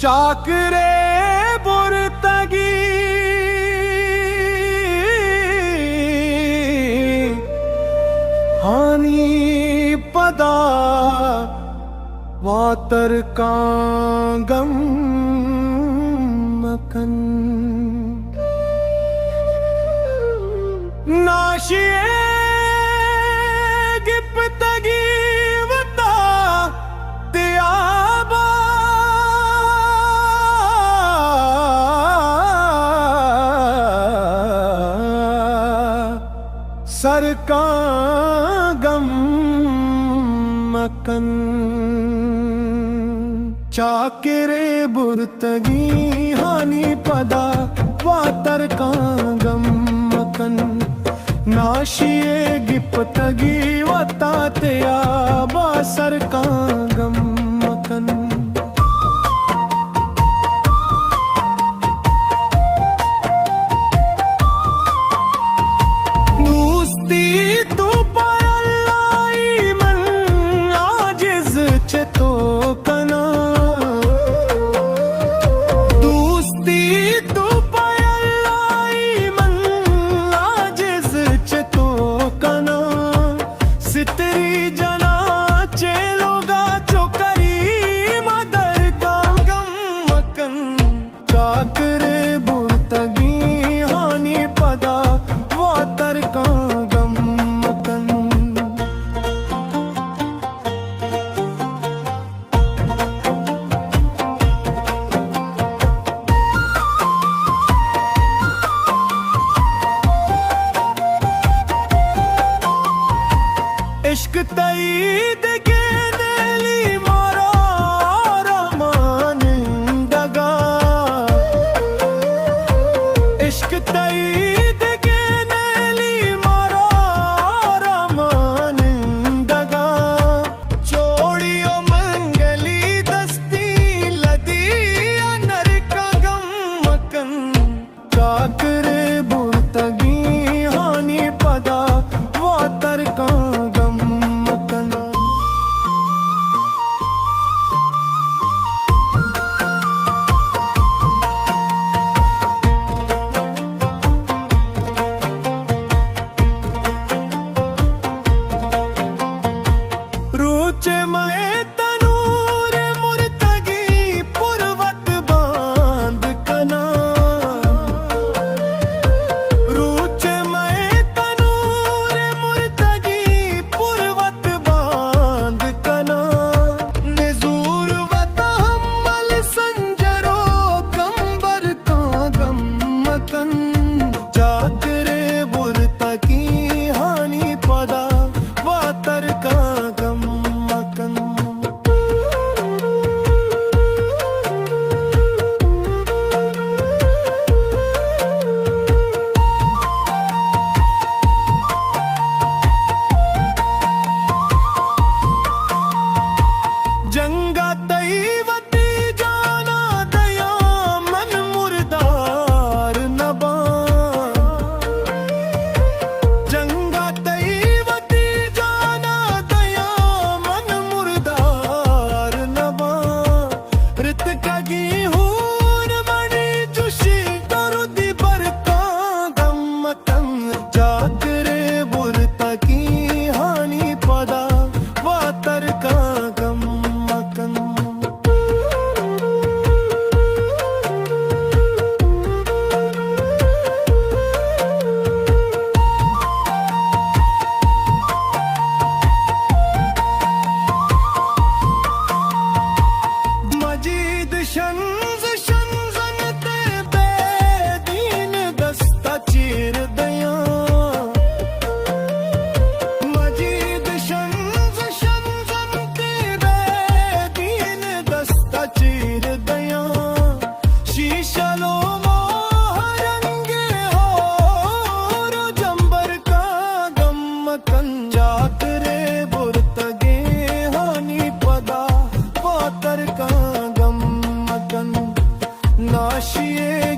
चाकरे बुरतगी हानी पदा वातर कांगम मकन नाशिए गिप्तगी वता त्याबा सरकागम मकन चाकरे बुरतगी हानि पदा वातर कागम मकन नाशिए गिप्तगी वता त्याबा सरकागम मकन इश्क तईद के नेली मारा रहमान दगा इश्क तईद के नेली मारा रहमान दगा चोड़ियो मंगली दस्ती लदी अनर का गम मकन चाकरे बुरतगी हानि पदा वातर का चाकरे बुरतगी हानि पदा वातर का गम मकन नाशिए